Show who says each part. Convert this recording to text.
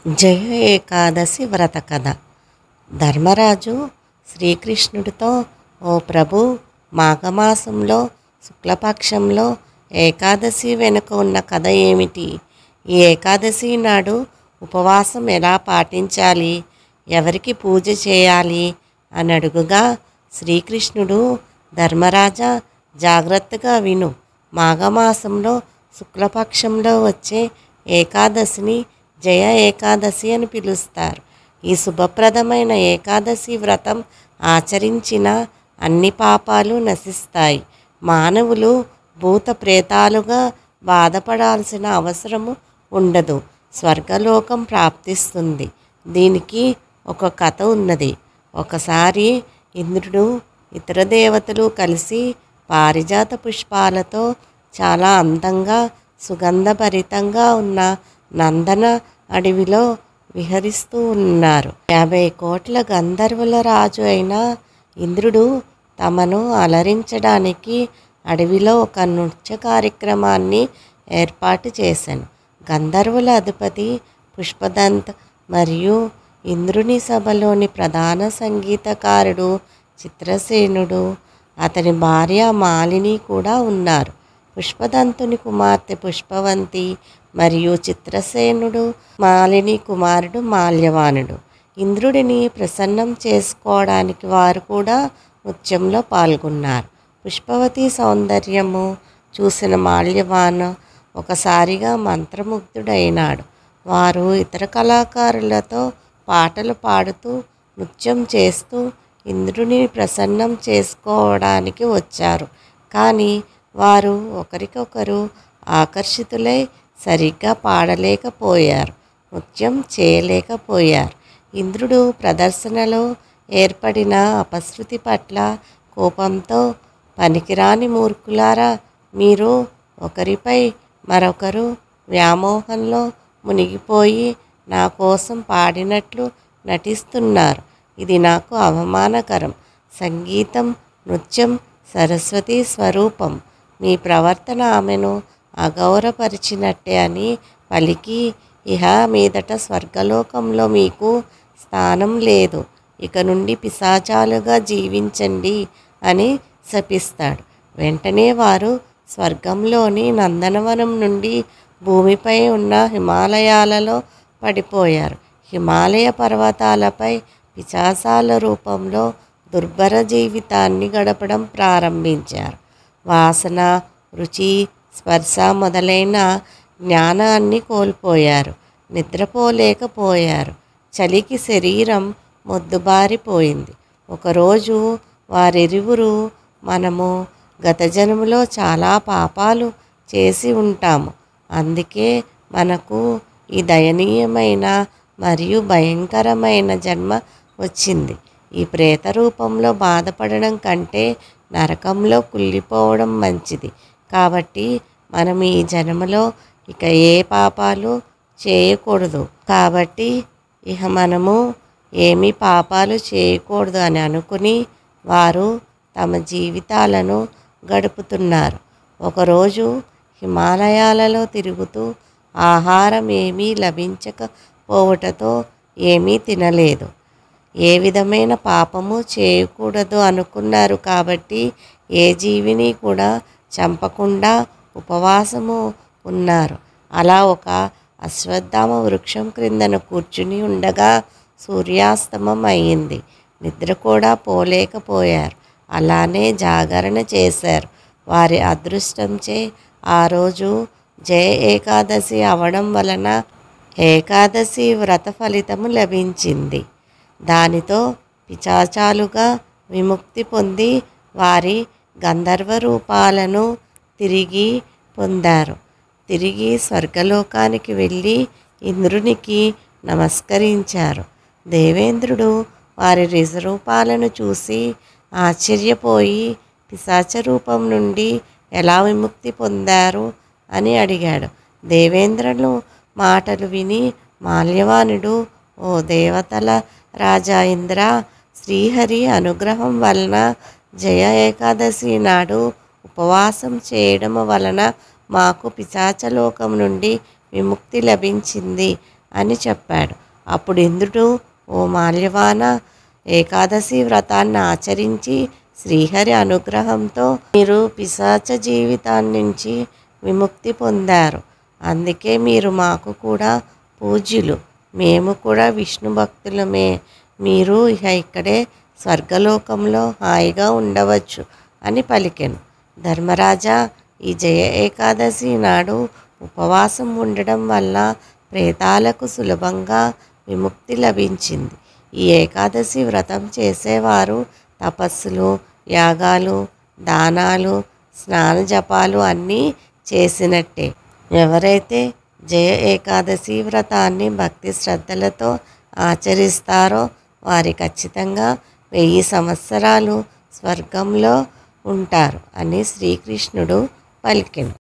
Speaker 1: జయ ఏకాదశి వ్రత కథ. ధర్మరాజు శ్రీకృష్ణుడితో, ఓ ప్రభు, మాఘమాసంలో శుక్లపక్షంలో ఏకాదశి వెనుక ఉన్న కథ ఏమిటి? ఈ ఏకాదశి నాడు ఉపవాసం ఎలా పాటించాలి? ఎవరికి పూజ చేయాలి అని అడుగుగా, శ్రీకృష్ణుడు, ధర్మరాజా, జాగ్రత్తగా విను. మాఘమాసంలో శుక్లపక్షంలో వచ్చే ఏకాదశిని జయ ఏకాదశి అని పిలుస్తారు. ఈ శుభప్రదమైన ఏకాదశి వ్రతం ఆచరించిన అన్ని పాపాలు నశిస్తాయి. మానవులు భూత ప్రేతాలుగా బాధపడాల్సిన అవసరము ఉండదు. స్వర్గలోకం ప్రాప్తిస్తుంది. దీనికి ఒక కథ ఉన్నది. ఒకసారి ఇంద్రుడు, ఇతర దేవతలు కలిసి పారిజాత పుష్పాలతో చాలా అందంగా సుగంధభరితంగా ఉన్న నందన అడవిలో విహరిస్తూ ఉన్నారు. 50 కోట్ల గంధర్వుల రాజు అయిన ఇంద్రుడు తమను అలరించడానికి అడవిలో ఒక నృత్య కార్యక్రమాన్ని ఏర్పాటు చేశాను. గంధర్వుల అధిపతి పుష్పదంత్ మరియు ఇంద్రుని సభలోని ప్రధాన సంగీతకారుడు చిత్రసేనుడు, అతని భార్య మాలిని కూడా ఉన్నారు. పుష్పదంతుని కుమార్తె పుష్పవంతి మరియు చిత్రసేనుడు మాలిని కుమారుడు మాల్యవానుడు. ఇంద్రుడిని ప్రసన్నం చేసుకోవడానికి వారు కూడా నృత్యంలో పాల్గొన్నారు. పుష్పవతి సౌందర్యము చూసిన మాల్యవాన్ ఒకసారిగా మంత్రముగ్ధుడైనాడు. వారు ఇతర కళాకారులతో పాటలు పాడుతూ నృత్యం చేస్తూ ఇంద్రుని ప్రసన్నం చేసుకోవడానికి వచ్చారు. కానీ వారు ఒకరికొకరు ఆకర్షితులై సరిగ్గా పాడలేకపోయారు, నృత్యం చేయలేకపోయారు. ఇంద్రుడు ప్రదర్శనలో ఏర్పడిన అపశృతి పట్ల కోపంతో, పనికిరాని మూర్ఖులారా, మీరు ఒకరిపై మరొకరు వ్యామోహంలో మునిగిపోయి నా కోసం పాడినట్లు నటిస్తున్నారు. ఇది నాకు అవమానకరం. సంగీతం, నృత్యం సరస్వతి స్వరూపం. మీ ప్రవర్తన ఆమెను అగౌరవపరిచినట్టే అని పలికి, ఇహ మీదట స్వర్గలోకంలో మీకు స్థానం లేదు. ఇక నుండి పిశాచాలుగా జీవించండి అని శపిస్తాడు. వెంటనే వారు స్వర్గంలోని నందనవనం నుండి భూమిపై ఉన్న హిమాలయాలలో పడిపోయారు. హిమాలయ పర్వతాలపై పిశాచాల రూపంలో దుర్భర జీవితాన్ని గడపడం ప్రారంభించారు. వాసన, రుచి, స్పర్శ మొదలైన జ్ఞానాన్ని కోల్పోయారు. నిద్రపోలేకపోయారు. చలికి శరీరం మొద్దుబారిపోయింది. ఒకరోజు వారిరువురు, మనము గత జన్మలో చాలా పాపాలు చేసి ఉంటాము, అందుకే మనకు ఈ దయనీయమైన మరియు భయంకరమైన జన్మ వచ్చింది. ఈ ప్రేత రూపంలో బాధపడడం కంటే నరకంలో కుళ్ళిపోవడం మంచిది. కాబట్టి మనం ఈ జన్మలో ఇక ఏ పాపాలు చేయకూడదు. కాబట్టి ఇక మనము ఏమీ పాపాలు చేయకూడదు అని అనుకుని వారు తమ జీవితాలను గడుపుతున్నారు. ఒకరోజు హిమాలయాలలో తిరుగుతూ ఆహారం ఏమీ లభించకపోవటంతో ఏమీ తినలేదు. ఏ విధమైన పాపము చేయకూడదు అనుకున్నారు. కాబట్టి ఏ జీవిని కూడా చంపకుండా ఉపవాసము ఉన్నారు. అలా ఒక అశ్వత్థామ వృక్షం క్రిందన కూర్చుని ఉండగా సూర్యాస్తమం అయింది. నిద్ర కూడా పోలేకపోయారు. అలానే జాగరణ చేశారు. వారి అదృష్టంచే ఆ రోజు జయ ఏకాదశి అవడం వలన ఏకాదశి వ్రత ఫలితము లభించింది. దానితో పిశాచాలుగా విముక్తి పొంది వారి గంధర్వ రూపాలను తిరిగి పొందారు. తిరిగి స్వర్గలోకానికి వెళ్ళి ఇంద్రునికి నమస్కరించారు. దేవేంద్రుడు వారి నిజరూపాలను చూసి ఆశ్చర్యపోయి, పిశాచ రూపం నుండి ఎలా విముక్తి పొందారు అని అడిగాడు. దేవేంద్రులు మాటలు విని మాల్యవానుడు, ఓ దేవతల రాజా ఇంద్ర, శ్రీహరి అనుగ్రహం వలన జయ ఏకాదశి నాడు ఉపవాసం చేయడం వలన మాకు పిశాచలోకం నుండి విముక్తి లభించింది అని చెప్పాడు. అప్పుడు ఇంద్రుడు, ఓ మాల్యవాన, ఏకాదశి వ్రతాన్ని ఆచరించి శ్రీహరి అనుగ్రహంతో మీరు పిశాచ జీవితాన్నించి విముక్తి పొందారు. అందుకే మీరు మాకు కూడా పూజ్యులు. మేము కూడా విష్ణు భక్తులమే. మీరు ఇక ఇక్కడే స్వర్గలోకంలో హాయిగా ఉండవచ్చు అని పలికెను. ధర్మరాజా, ఈ జయ ఏకాదశి నాడు ఉపవాసం ఉండడం వల్ల ప్రేతాలకు సులభంగా విముక్తి లభించింది. ఈ ఏకాదశి వ్రతం చేసేవారు తపస్సులు, యాగాలు, దానాలు, స్నాన జపాలు అన్నీ చేసినట్టే. ఎవరైతే జయ ఏకాదశి వ్రతాన్ని భక్తి శ్రద్ధలతో ఆచరిస్తారో వారి ఖచ్చితంగా 1000 సంవత్సరాలు స్వర్గంలో ఉంటారు అని శ్రీకృష్ణుడు పలికెను.